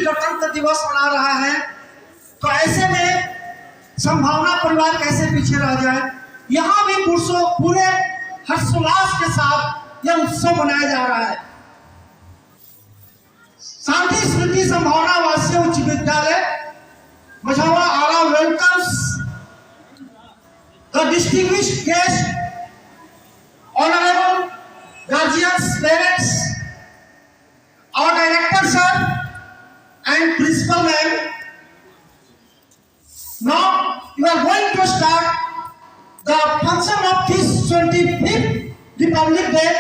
गणतंत्र दिवस मना रहा है, तो ऐसे में संभावना परिवार कैसे पीछे रह जाए। यहाँ भी पुरुषों पूरे हर्षोल्लास के साथ यह उत्सव मनाया जा रहा है। शांति स्मृति संभावना वासी उच्च विद्यालय Majhaura Arrah welcomes the distinguished guest, honourable guardians, parents, our director sir and principal ma'am. Now you are going to start the function of this 25th Republic Day.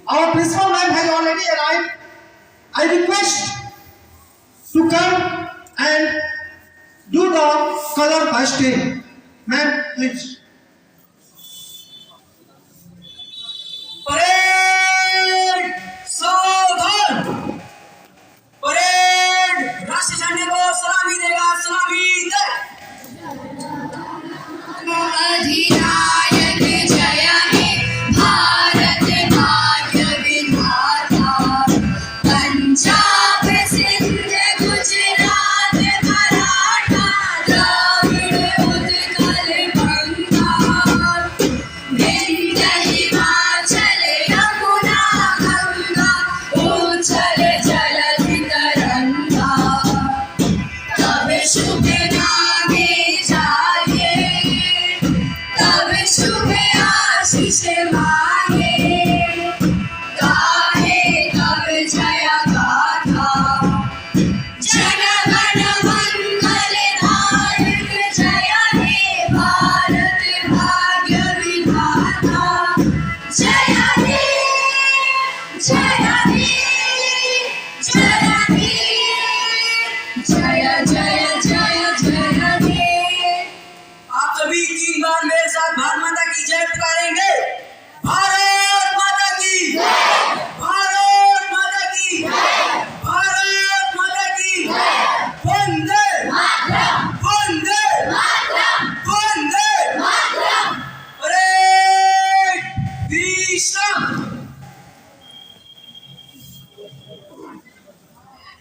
Our principal ma'am has already arrived. I request to come and do the color hoisting. Ma'am, please.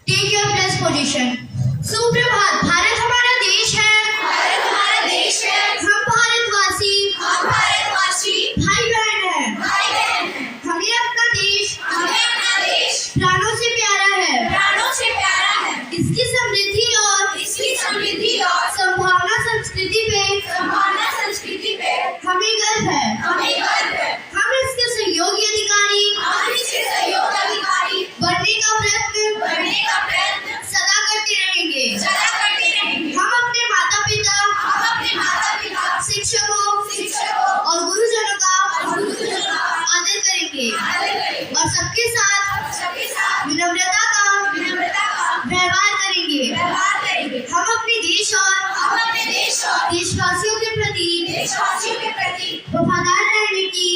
Take your place position. सुप्रभात। भारत हमारा देश है। भारत हमारा देश है। हम भारतवासी भाई बहन हैं। हमें अपना देश प्राणों से प्यारा है। इसकी समृद्धि और संभावना संस्कृति पे हमें गर्व है। हम इसके सहयोगी अधिकारी बनने का प्रयत्न सदा करते रहेंगे। हम अपने माता पिता शिक्षकों और गुरुजनों का आदर करेंगे और सबके साथ विनम्रता का व्यवहार करेंगे। हम अपने देश और देशवासियों के प्रति वफादार रहने की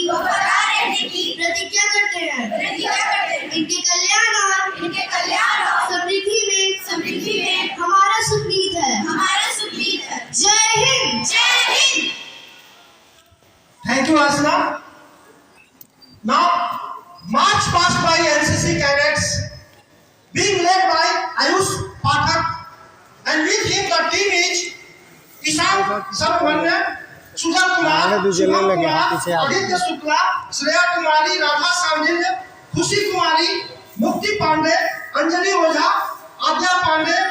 प्रतिज्ञा करते हैं। इनके कल्याण और समृद्धि में हमारा सुप्रीत है। जय Hind. Thank you, Asna. Now, march past by NCC cadets, being led by Ayush Pathak, and with him the team is Ishan Sarvanya, Sudha Kumar, Aditya Shukla, Shreya Kumari, Radha Sandil, Khushi Kumari, Mukti Pandey, Anjali Ojha, Adya Pandey,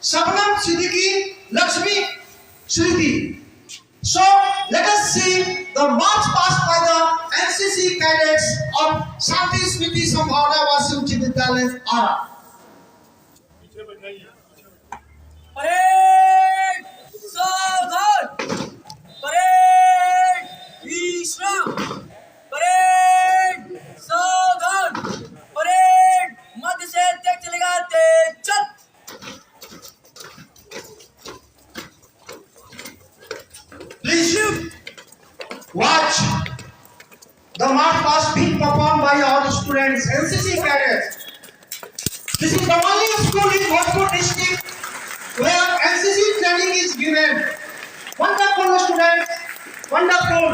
Shabnam Siddiqui, Lakshmi Shriti. So let us see the march past by the NCC cadets of Shanti Smriti Sambhavna Vasi Uच्च विद्यालय आरा। Parade सावधान, parade विश्राम, parade सावधान, parade मध्य से तेज चलेगा, तेज चल। Please watch the march past being performed by our students, NCC cadets. This is the only school in Bhojpur district where NCC training is given. Wonderful students, wonderful.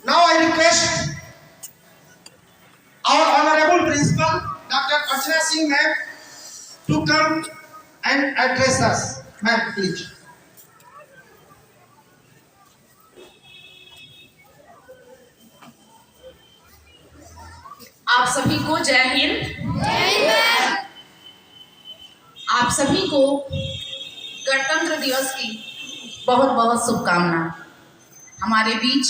Now I request Archana Singh ma'am to come and address us. Ma'am, please. आप सभी को जय हिंद। आप सभी को गणतंत्र दिवस की बहुत बहुत शुभकामनाएं। हमारे बीच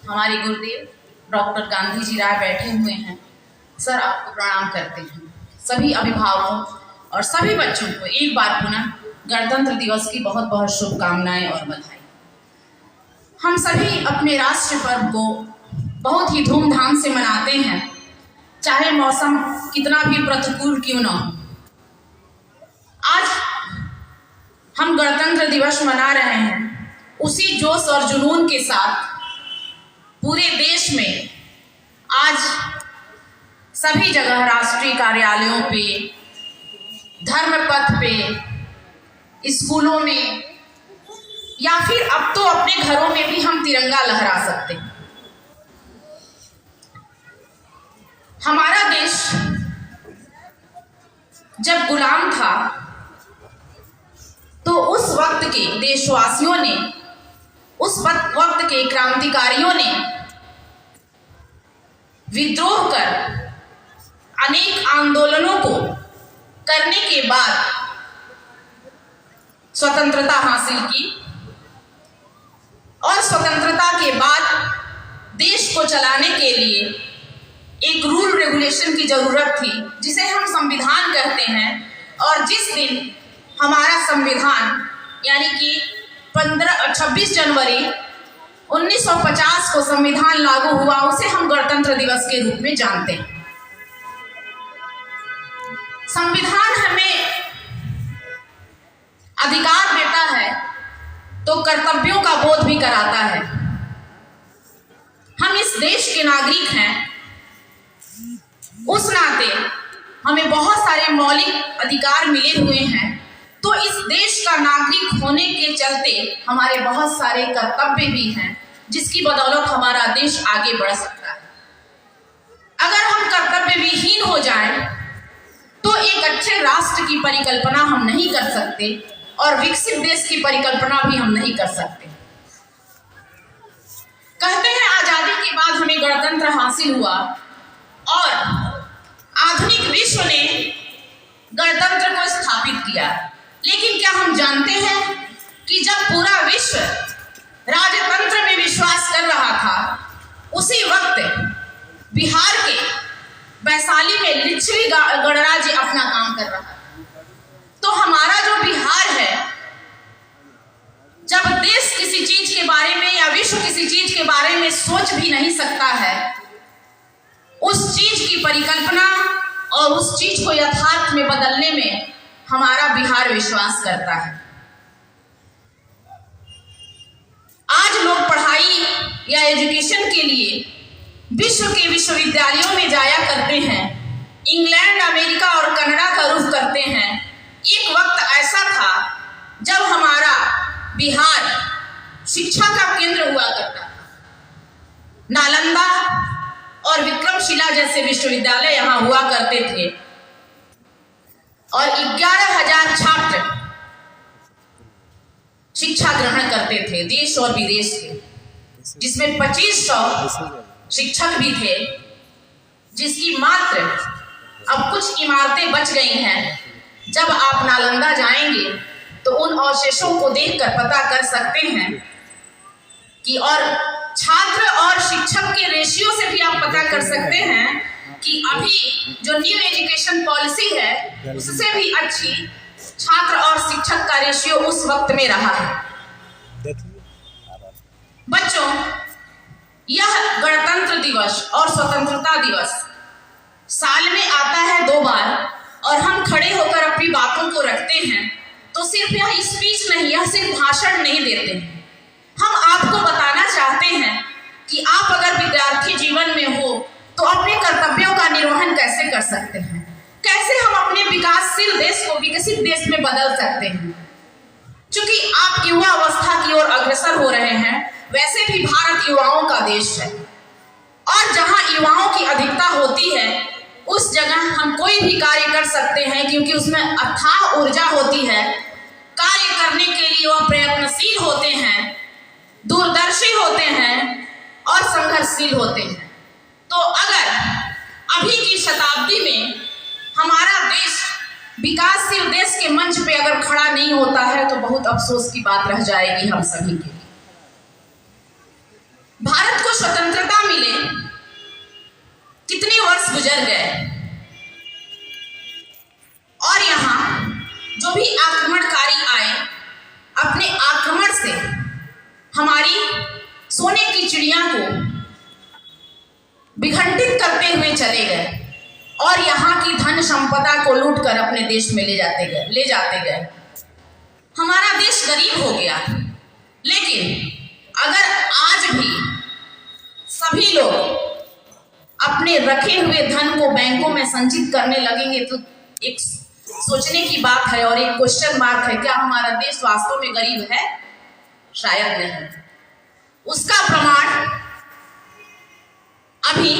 हमारे गुरुदेव डॉक्टर गांधी जी राय बैठे हुए हैं। सर आपको प्रणाम करते हैं। सभी अभिभावकों और सभी बच्चों को एक बार पुनः गणतंत्र दिवस की बहुत बहुत शुभकामनाएं और बधाई। हम सभी अपने राष्ट्र पर्व को बहुत ही धूमधाम से मनाते हैं, चाहे मौसम कितना भी प्रतिकूल क्यों न हो। आज हम गणतंत्र दिवस मना रहे हैं उसी जोश और जुनून के साथ पूरे देश में। आज सभी जगह राष्ट्रीय कार्यालयों पे, धर्मपथ पे, स्कूलों में या फिर अब तो अपने घरों में भी हम तिरंगा लहरा सकते हैं। हमारा देश जब गुलाम था तो उस वक्त के देशवासियों ने, उस वक्त के क्रांतिकारियों ने विद्रोह कर अनेक आंदोलनों को करने के बाद स्वतंत्रता हासिल की और स्वतंत्रता के बाद देश को चलाने के लिए एक रूल रेगुलेशन की जरूरत थी, जिसे हम संविधान कहते हैं। और जिस दिन हमारा संविधान यानी कि 26 जनवरी 1950 को संविधान लागू हुआ, उसे हम गणतंत्र दिवस के रूप में जानते हैं। संविधान हमें अधिकार देता है तो कर्तव्यों का बोध भी कराता है। हम इस देश के नागरिक हैं, उस नाते हमें बहुत सारे मौलिक अधिकार मिले हुए हैं। तो इस देश का नागरिक होने के चलते हमारे बहुत सारे कर्तव्य भी हैं, जिसकी बदौलत हमारा देश आगे बढ़ सकता है। अगर हम कर्तव्य विहीन हो जाएं, तो एक अच्छे राष्ट्र की परिकल्पना हम नहीं कर सकते और विकसित देश की परिकल्पना भी हम नहीं कर सकते। कहते हैं आजादी के बाद हमें गणतंत्र हासिल हुआ और आधुनिक विश्व ने गणतंत्र को स्थापित किया। लेकिन क्या हम जानते हैं कि जब पूरा विश्व राजतंत्र में विश्वास कर रहा था, उसी वक्त बिहार के वैशाली में लिच्छवी गणराज्य अपना काम कर रहा था। तो हमारा जो बिहार है, जब देश किसी चीज के बारे में या विश्व किसी चीज के बारे में सोच भी नहीं सकता है, उस चीज की परिकल्पना और उस चीज को यथार्थ में बदलने में हमारा बिहार विश्वास करता है। आज लोग पढ़ाई या एजुकेशन के लिए विश्व के विश्वविद्यालयों में जाया करते हैं, इंग्लैंड, अमेरिका और कनाडा का रुख करते हैं। एक वक्त ऐसा था जब हमारा बिहार शिक्षा का केंद्र हुआ करता था। नालंदा और विक्रमशिला जैसे विश्वविद्यालय यहाँ हुआ करते थे और 11,000 छात्र शिक्षा ग्रहण करते थे देश और विदेश के, जिसमें 2500 शिक्षक भी थे, जिसकी मात्र अब कुछ इमारतें बच गई हैं। जब आप नालंदा जाएंगे तो उन अवशेषों को देखकर पता कर सकते हैं कि, और छात्र और शिक्षक के रेशियो से भी आप पता कर सकते हैं कि अभी जो न्यू एजुकेशन पॉलिसी है, उससे भी अच्छी छात्र और शिक्षक का रेशियो उस वक्त में रहा है। बच्चों, यह गणतंत्र दिवस और स्वतंत्रता दिवस साल में आता है 2 बार और हम खड़े होकर अपनी बातों को रखते हैं। तो सिर्फ यह स्पीच नहीं, यह सिर्फ भाषण नहीं देते हैं। हम आपको बताना चाहते हैं कि आप अगर विद्यार्थी जीवन में हो तो अपने कर्तव्यों का निर्वहन कैसे कर सकते हैं, कैसे हम अपने विकासशील देश को विकसित देश में बदल सकते हैं। क्योंकि आप युवा अवस्था की ओर अग्रसर हो रहे हैं, वैसे भी भारत युवाओं का देश है और जहां युवाओं की अधिकता होती है उस जगह हम कोई भी कार्य कर सकते हैं, क्योंकि उसमें अथाह ऊर्जा होती है। कार्य करने के लिए वह प्रयत्नशील होते हैं, दूरदर्शी होते हैं और संघर्षशील होते हैं। तो अगर अभी की शताब्दी में हमारा देश विकासशील देश के मंच पे अगर खड़ा नहीं होता है तो बहुत अफसोस की बात रह जाएगी हम सभी के लिए। भारत को स्वतंत्रता मिले कितने वर्ष गुजर गए और यहाँ जो भी आक्रमणकारी आए अपने आक्रमण से हमारी सोने की चिड़िया को विघटित करते हुए चले गए और यहाँ की धन संपदा को लूट कर अपने देश में ले जाते गए। हमारा देश गरीब हो गया। लेकिन अगर आज भी सभी लोग अपने रखे हुए धन को बैंकों में संचित करने लगेंगे तो एक सोचने की बात है और एक क्वेश्चन मार्क है, क्या हमारा देश वास्तव में गरीब है? शायद नहीं। उसका प्रमाण अभी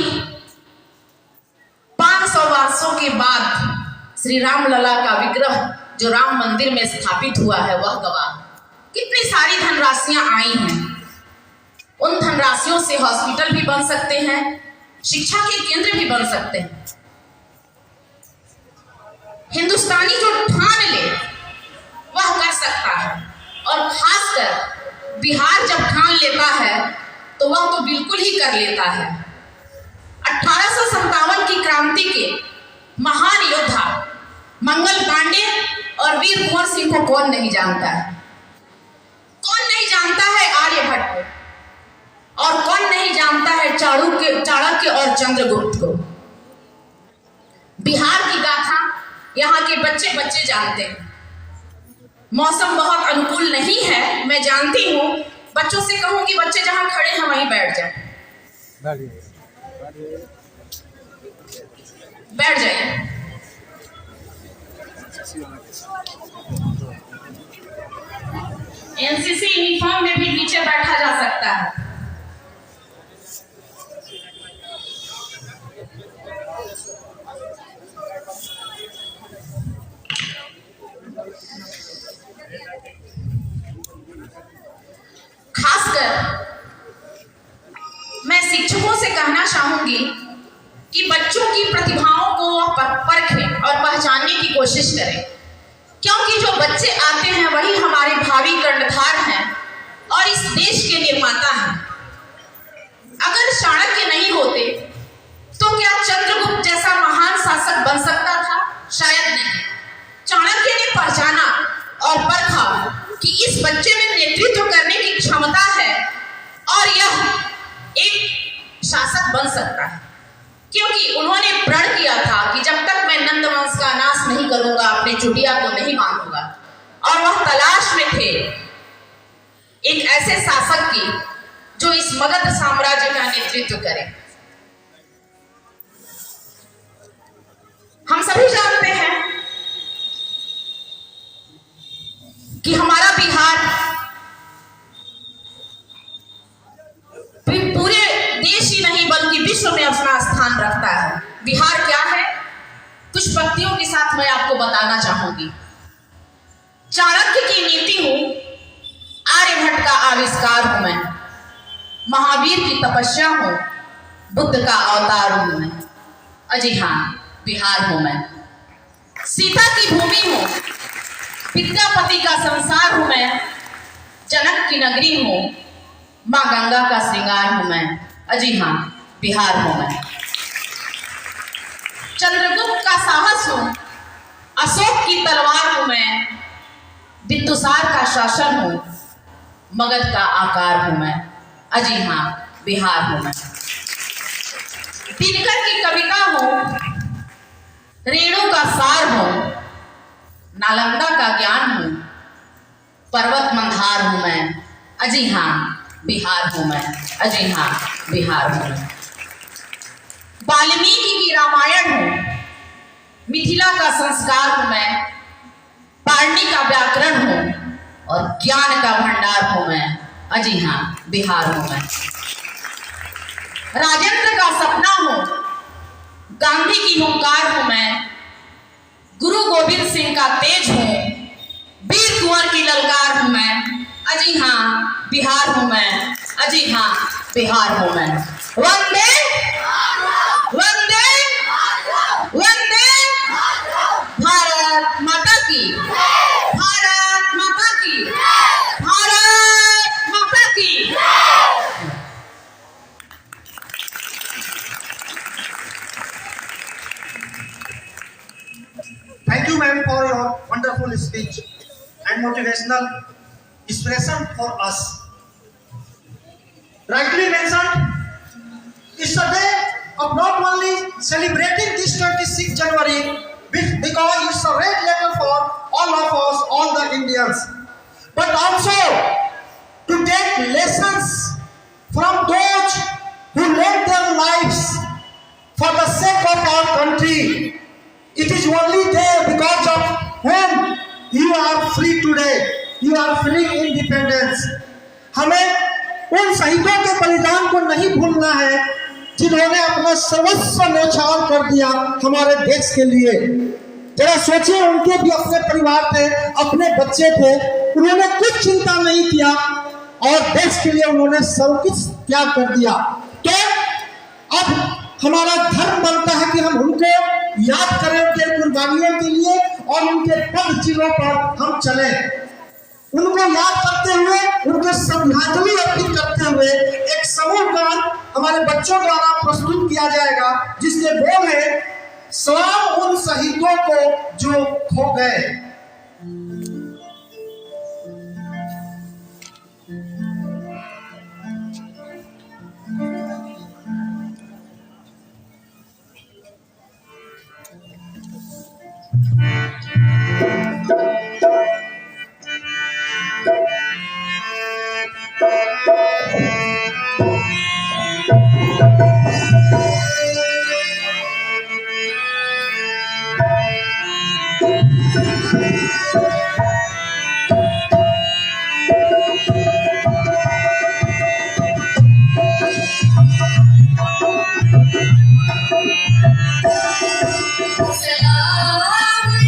500 वर्षों के बाद श्री राम लला का विग्रह जो राम मंदिर में स्थापित हुआ है वह गवाह। कितनी सारी धनराशियां आई हैं। उन धनराशियों से हॉस्पिटल भी बन सकते हैं, शिक्षा के केंद्र भी बन सकते हैं। हिंदुस्तानी जो ठान ले वह कर सकता है और खासकर बिहार जब ठान लेता है तो वह तो बिल्कुल ही कर लेता है। 1857 की क्रांति के महान योद्धा मंगल पांडे और वीर कुंवर सिंह को कौन नहीं जानता है? कौन नहीं जानता है आर्यभट्ट को? और कौन नहीं जानता है चाणक्य और चंद्रगुप्त को? बिहार की गाथा यहाँ के बच्चे जानते हैं। मौसम बहुत अनुकूल नहीं है, मैं जानती हूँ। बच्चों से कहूँ कि बच्चे जहाँ खड़े हैं वहीं बैठ जाए, बैठ जाइए। एनसीसी यूनिफॉर्म में भी नीचे बैठा जा सकता है। खासकर मैं शिक्षकों से कहना चाहूंगी कि बच्चों की प्रतिभाओं को वह परखें और पहचानने की कोशिश करें, क्योंकि जो बच्चे आते हैं वही हमारे भावी कर्णधार हैं और इस देश के निर्माता हैं। अगर चाणक्य नहीं होते तो क्या चंद्रगुप्त जैसा महान शासक बन सकता था? शायद नहीं। चाणक्य ने पहचाना और परखा कि इस बच्चे में नेतृत्व करने की क्षमता है और यह एक शासक बन सकता है, क्योंकि उन्होंने प्रण किया था कि जब तक मैं नंदवंश का नाश नहीं करूंगा अपने चुटिया को नहीं मानूंगा। और वह तलाश में थे एक ऐसे शासक की जो इस मगध साम्राज्य का नेतृत्व करे। हम सभी जानते हैं कि हमारा बिहार पूरे देश ही नहीं बल्कि विश्व में अपना स्थान रखता है। बिहार क्या है? कुछ पंक्तियों के साथ मैं आपको बताना चाहूंगी। चाणक्य की नीति हूं, आर्यभट्ट का आविष्कार हूं मैं, महावीर की तपस्या हूं, बुद्ध का अवतार हूं मैं। अजी हाँ, बिहार हूं मैं। सीता की भूमि हूं, विद्यापति का संसार हूं मैं, जनक की नगरी हूं, माँ गंगा का श्रृंगार हूं मैं। अजी हाँ, बिहार हूं मैं। चंद्रगुप्त का साहस हूं, अशोक की तलवार हूं मैं, बिंदुसार का शासन हूं, मगध का आकार हूं मैं। अजी हाँ, बिहार हूं मैं। दिनकर की कविता हूं, रेणु का सार हूं, नालंदा का ज्ञान हूं, पर्वत मंधार हूं मैं। अजी हाँ, बिहार हूं मैं। अजी हाँ, बिहार हूं मैं। वाल्मीकि की रामायण हूं, मिथिला का संस्कार हूं मैं, पाणिनि का व्याकरण हूं और ज्ञान का भंडार हूं मैं। अजी हाँ, बिहार हूं मैं। राजेंद्र का सपना हूं, गांधी की हुंकार हूं मैं, गुरु गोविंद सिंह का तेज हूं, वीर कुंवर की ललकार हूं मैं, अजी हाँ बिहार हूं मैं, अजी हाँ बिहार हूं मैं। वंदे वंदे वंदे भारत माता की, भारत माता की, भारत माता की। Thank you, ma'am, for your wonderful speech and motivational inspiration for us. Rightly mentioned, it's a day of not only celebrating this 26th January, because it's a red letter for all of us, all the Indians, but also to take lessons from those who led their lives for the sake of our country. It is only there because of whom you are free today. You are free independence. हमें उन शहीदों के बलिदान को नहीं भूलना है जिन्होंने अपना सर्वस्व न्यौछावर कर दिया हमारे देश के लिए। जरा सोचिए, उनके भी अपने परिवार थे, अपने बच्चे थे, उन्होंने कुछ चिंता नहीं किया और देश के लिए उन्होंने सब कुछ त्याग कर दिया। तो अब हमारा धर्म बनता है कि हम उनको याद करें, उनके कुर्बानियों के लिए, और उनके पद चिन्हों पर हम चले। उनको याद करते हुए, उनको श्रद्धांजलि अर्पित करते हुए एक समूह गान हमारे बच्चों द्वारा प्रस्तुत किया जाएगा, जिसके बोल है सलाम उन शहीदों को जो खो गए।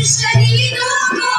शहीदों को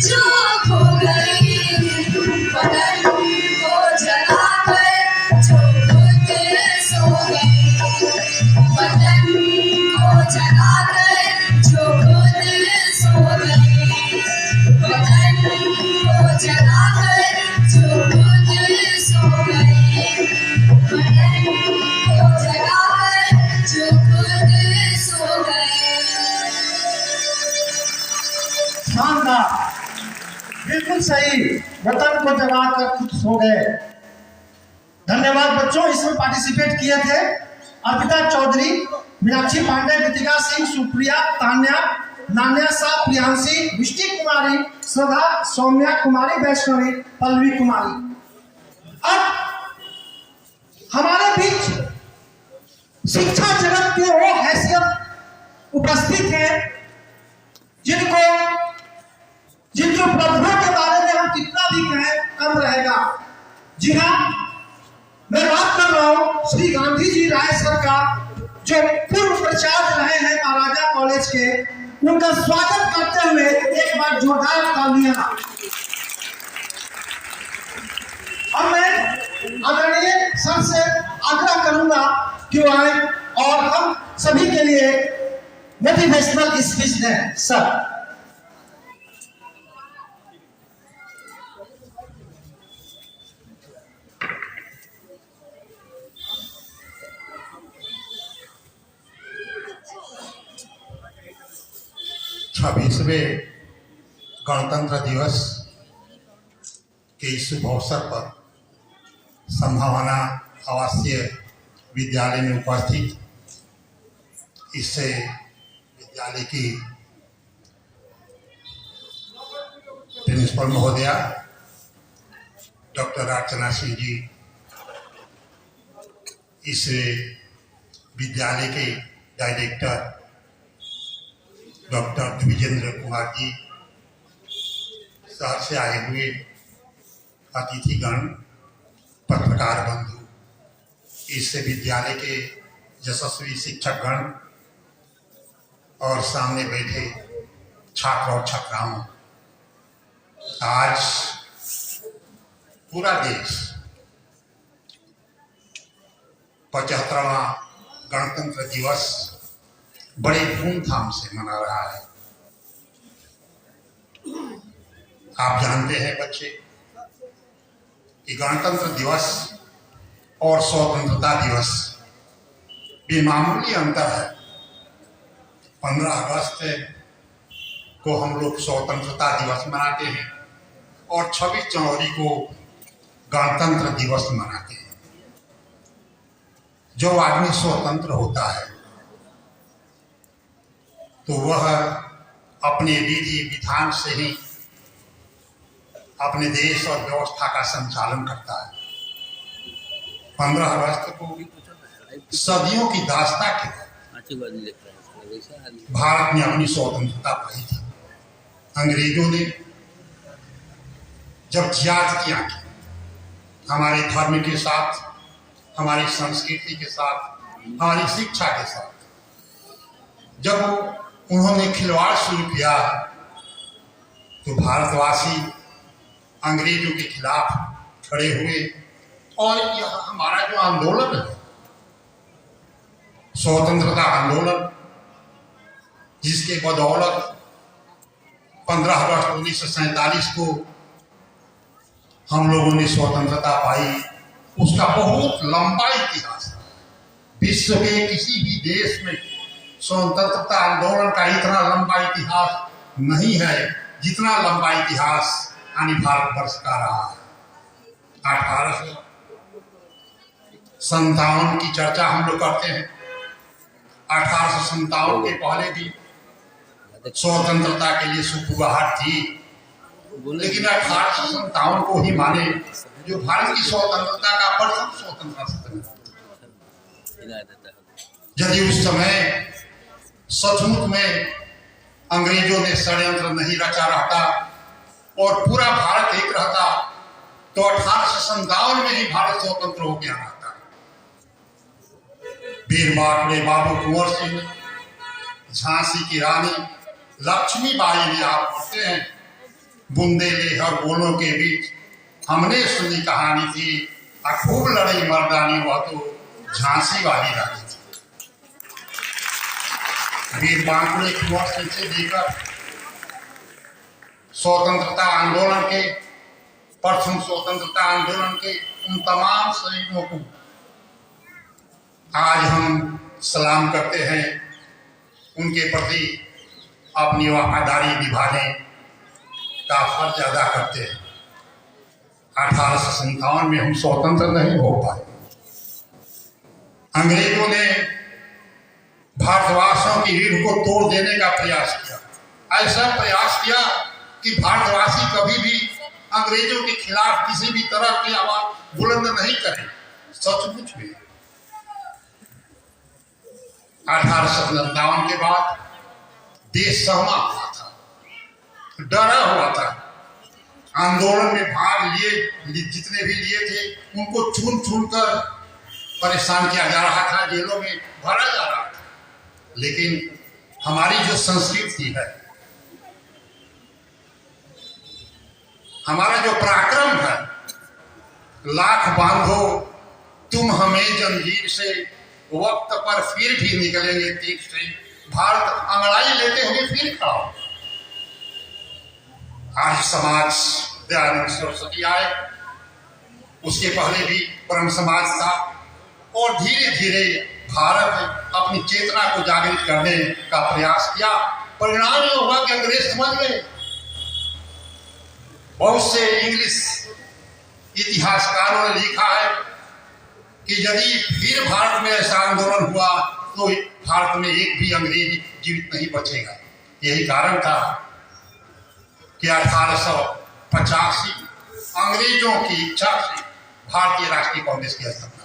जो खो गए, जगाकर जो खुद सो गए, वतन को जगाकर जो खुद सो गए, वतन को जगाकर जो खुद सो गए। शानदार, बिल्कुल सही। वतन को जगाकर खुद सो गए। धन्यवाद बच्चों, इसमें पार्टिसिपेट किए थे अर्पिता चौधरी, मीनाक्षी पांडे, ऋतिका सिंह, सुप्रिया, तान्या, नान्या शाह, प्रियांशी, विष्टि कुमारी, श्रद्धा, सौम्या कुमारी, वैष्णवी, पल्लवी कुमारी। अब हमारे बीच शिक्षा जगत के वो हैसियत उपस्थित है जिनकी उपलब्धियों के बारे में हम कितना भी कहें कम रहेगा। जी हाँ, मैं बात कर रहा हूं श्री गांधी जी राय सर का, जो पूर्व प्राचार्य रहे हैं महाराजा कॉलेज के। उनका स्वागत करते हुए एक बार जोरदार तालियां। अब मैं आदरणीय सर से आग्रह करूंगा कि वो आए और हम सभी के लिए मोटिवेशनल स्पीच दें। सर, 26वें गणतंत्र दिवस के इस शुभ अवसर पर संभावना आवासीय विद्यालय में उपस्थित इससे विद्यालय की प्रिंसिपल महोदया डॉक्टर अर्चना सिंह जी, इस विद्यालय के डायरेक्टर डॉक्टर द्विजेंद्र कुमार जी, शहर से आए हुए अतिथिगण, पत्रकार बंधु, इस विद्यालय के यशस्वी शिक्षकगण और सामने बैठे छात्र और छात्राओं, आज पूरा देश 75वां गणतंत्र दिवस बड़े धूमधाम से मना रहा है। आप जानते हैं बच्चे कि गणतंत्र दिवस और स्वतंत्रता दिवस बेमामूली अंतर है। 15 अगस्त को हम लोग स्वतंत्रता दिवस मनाते हैं और 26 जनवरी को गणतंत्र दिवस मनाते हैं। जो आदमी स्वतंत्र होता है तो वह अपने विधि विधान से ही अपने देश और व्यवस्था का संचालन करता है। 15 अगस्त को सदियों की दास्तां के भारत ने अपनी स्वतंत्रता पाई थी। अंग्रेजों ने जब ज्यादतियां की हमारे धर्म के साथ, हमारी संस्कृति के साथ, हमारी शिक्षा के साथ, जब उन्होंने खिलवाड़ शुरू किया तो भारतवासी अंग्रेजों के खिलाफ खड़े हुए और यह हमारा जो आंदोलन है, स्वतंत्रता आंदोलन, जिसके बदौलत 15 अगस्त 1947 को हम लोगों ने स्वतंत्रता पाई, उसका बहुत लंबा इतिहास है। विश्व के किसी भी देश में स्वतंत्रता आंदोलन का इतना लंबा इतिहास नहीं है जितना लंबा इतिहास यानी भारतवर्ष का रहा है। 1857 की चर्चा हम लोग करते हैं। 1857 के पहले भी स्वतंत्रता के लिए सुखुआहट थी, लेकिन 1857 को ही माने जो भारत की स्वतंत्रता का प्रथम स्वतंत्रता सत्र। यदि उस समय सचमुच में अंग्रेजों ने षड्यंत्र नहीं रचा रहता और पूरा भारत एक रहता तो 1857 में ही भारत स्वतंत्र हो गया रहता। वीर बाबू कुंवर सिंह, झांसी की रानी लक्ष्मीबाई ने, आप पढ़ते हैं, बुंदेले हर बोलों के बीच हमने सुनी कहानी थी, खूब लड़ी मर्दानी, वह तो झांसी वाली रानी थी। वीर बांकुड़े कुंवर सिंह से लेकर स्वतंत्रता आंदोलन के, प्रथम स्वतंत्रता आंदोलन के उन तमाम शहीदों को आज हम सलाम करते हैं, उनके प्रति अपनी वफादारी निभाने का फर्ज अदा करते हैं। 1857 में हम स्वतंत्र नहीं हो पाए। अंग्रेजों ने भारतवासियों की रीढ़ को तोड़ देने का प्रयास किया। ऐसा प्रयास किया कि भारतवासी कभी भी अंग्रेजों के खिलाफ किसी भी तरह की आवाज बुलंद नहीं करे। सचमुच में 1857 के बाद देश सहमा हुआ था, डरा हुआ था। आंदोलन में भाग लिए जितने भी लिए थे उनको चुन चुन कर परेशान किया जा रहा था, जेलों में भरा जा रहा था। लेकिन हमारी जो संस्कृति है, हमारा जो पराक्रम है, लाख बांधो तुम हमें जंजीर से, वक्त पर फिर भी निकलेंगे तीर से, भारत अंगड़ाई लेते हुए फिर खड़ा हो। आज समाज दयानंद सरस्वती आए, उसके पहले भी ब्रह्म समाज था, और धीरे धीरे भारत अपनी चेतना को जागृत करने का प्रयास किया। परिणाम ये हुआ कि अंग्रेज समझ गए। बहुत से इंग्लिश इतिहासकारों ने लिखा है कि यदि फिर भारत में ऐसा आंदोलन हुआ तो भारत में एक भी अंग्रेज जीवित नहीं बचेगा। यही कारण था कि 1885 अंग्रेजों की इच्छा से भारतीय राष्ट्रीय कांग्रेस की स्थापना,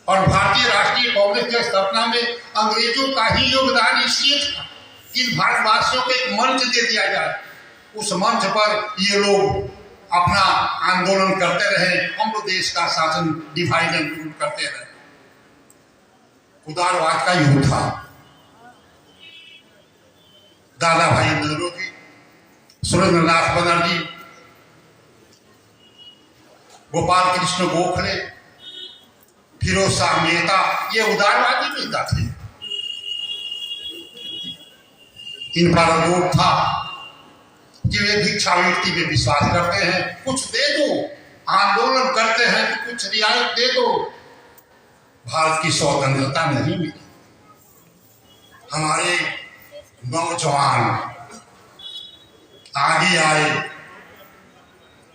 और भारतीय राष्ट्रीय कांग्रेस की स्थापना में अंग्रेजों का ही योगदान इसलिए था कि भारतवासियों को एक मंच दे दिया जाए। उस मंच पर ये लोग अपना आंदोलन करते रहे, हम लोग देश का शासन डिवाइड एंड रूल करते रहे। उदारवाद का युग था। दादा भाई नौरोजी, सुरेंद्रनाथ बनर्जी, गोपाल कृष्ण गोखले, फिरोज शाह मेहता, ये उदारवादी नेता थे। इन पर आरोप था कि वे भिक्षावृत्ति में विश्वास करते हैं, कुछ दे दो, आंदोलन करते हैं तो कुछ रियायत दे दो। भारत की स्वतंत्रता नहीं मिली। हमारे नौजवान आगे आए,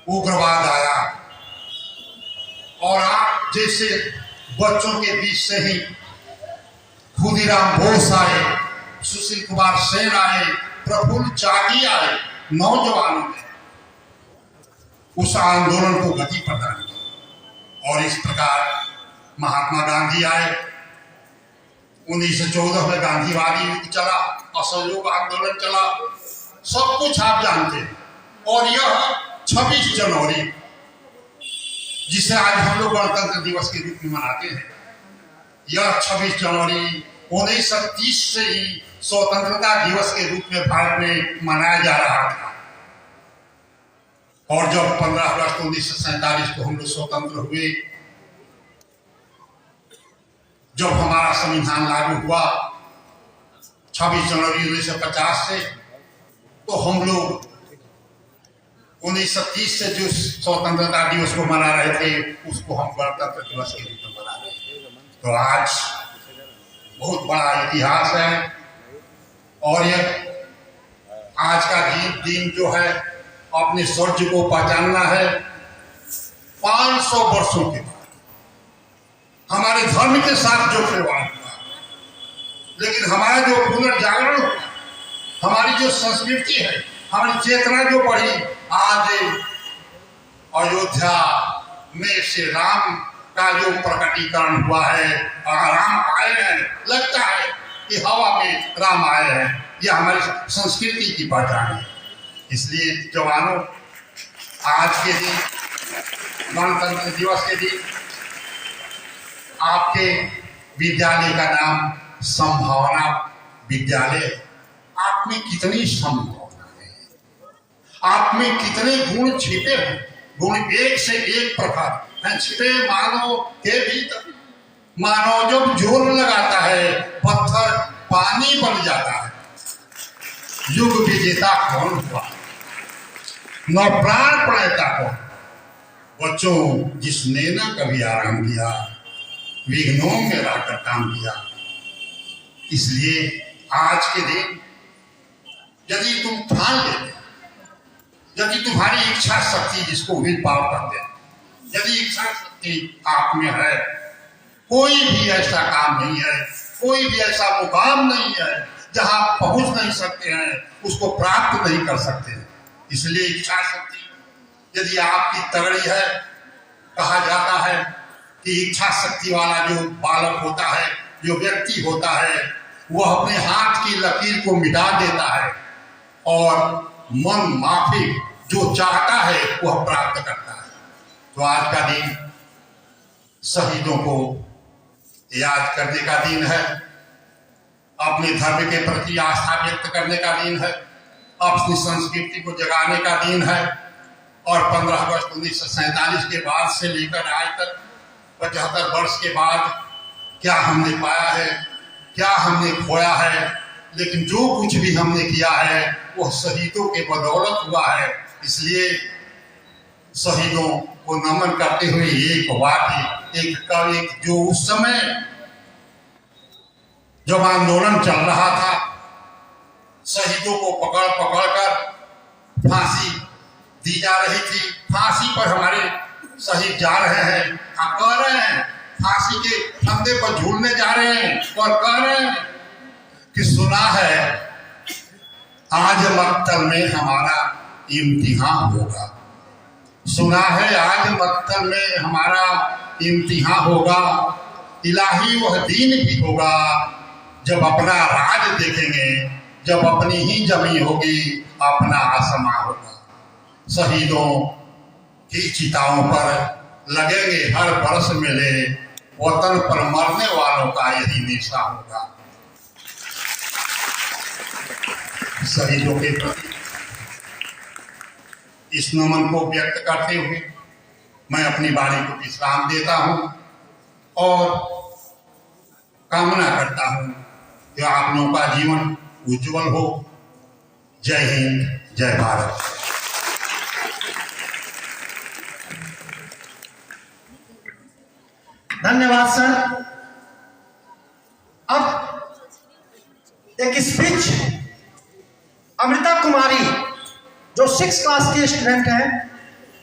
उग्रवाद आया, और आप जैसे बच्चों के बीच से ही खुदीराम बोस आए, सुशील कुमार सेन आए, प्रफुल्ल चाकी आए। नौजवानों ने उस आंदोलन को गति प्रदान की, और इस प्रकार महात्मा गांधी आए। 1914 में गांधीवादी युद्ध चला, असहयोग आंदोलन चला, सब कुछ आप जानते हैं। और यह 26 जनवरी, जिसे आज हम लोग गणतंत्र दिवस के रूप में मनाते हैं, यह 26 जनवरी 1930 से ही स्वतंत्रता दिवस के रूप में भारत में मनाया जा रहा था। और जब 15 अगस्त 1947 को हम लोग स्वतंत्र हुए, जब हमारा संविधान लागू हुआ 26 जनवरी 1950 से, तो हम लोग 1930 से जो स्वतंत्रता दिवस को मना रहे थे, उसको हम गणतंत्र दिवस के रूप में मना रहे हैं। तो आज बहुत बड़ा इतिहास है, और यह आज का दिन जो है अपने स्वर्ण को पहचानना है। 500 वर्षों के बाद हमारे धर्म के साथ जो खिलवाड़ हुआ, लेकिन हमारा जो पुनर्जागरण हुआ, हमारी जो संस्कृति है, हमारी चेतना जो बढ़ी, आज अयोध्या में से राम का जो प्रकटीकरण हुआ है, राम आए हैं, लगता है कि हवा में राम आए हैं। यह हमारी संस्कृति की पहचान है। इसलिए जवानों, आज के दिन, गणतंत्र दिवस के दिन, आपके विद्यालय का नाम संभावना विद्यालय। आप में कितनी संभावना है, आप में कितने गुण छिपे हैं। गुण एक से एक प्रकार हैं छिपे मानव के भीतर। मानव जब जोर लगाता है, पत्थर पानी बन जाता है। युग विजेता कौन हुआ, नौ प्राण प्रणेता कौन? बच्चों, जिसने न कभी आराम किया, विघ्नों में रहकर काम किया। इसलिए आज के दिन यदि तुम ठान लेते, यदि तुम्हारी इच्छा शक्ति, जिसको विल पावर कहते हैं, यदि इच्छा शक्ति आप में है, कोई भी ऐसा काम नहीं है, कोई भी ऐसा मुकाम नहीं है जहां आप पहुंच नहीं सकते हैं, उसको प्राप्त नहीं कर सकते हैं। इसलिए इच्छा शक्ति यदि आपकी तगड़ी है, कहा जाता है कि इच्छा शक्ति वाला जो बालक होता है, जो व्यक्ति होता है, वह अपने हाथ की लकीर को मिटा देता है और मन माफिक जो चाहता है वह प्राप्त करता है। तो आज का दिन शहीदों को याद करने का दिन है, अपने धर्म के प्रति आस्था व्यक्त करने का दिन है, अपनी संस्कृति को जगाने का दिन है। और 15 अगस्त 1947 के बाद से लेकर आज तक 75 वर्ष के बाद क्या हमने पाया है, क्या हमने खोया है, लेकिन जो कुछ भी हमने किया है वह शहीदों के बदौलत हुआ है। इसलिए शहीदों को नमन करते हुए एक वाक्य, एक कवि, जो उस समय जब आंदोलन चल रहा था, शहीदों को पकड़ पकड़ कर फांसी दी जा रही थी, फांसी पर हमारे शहीद जा रहे हैं, कह रहे हैं फांसी के फंदे पर झूलने जा रहे हैं और कह रहे हैं कि सुना है आज मक्तल में हमारा इम्तिहान होगा, सुना है आज मक्तल में हमारा इम्तिहान होगा। इलाही वह दिन भी होगा जब अपना राज देखेंगे, जब अपनी ही जमी होगी, अपना आसमां होगा। शहीदों की चिताओं पर लगेंगे हर बरस मेले, वतन पर मरने वालों का यही निशा होगा। शहीदों के प्रति इस नमन को व्यक्त करते हुए मैं अपनी वाणी को विश्राम देता हूं और कामना करता हूं कि आप लोगों का जीवन उज्जवल हो। जय हिंद, जय भारत। धन्यवाद सर। अब एक स्पीच अमृता कुमारी जो 6th क्लास की स्टूडेंट है,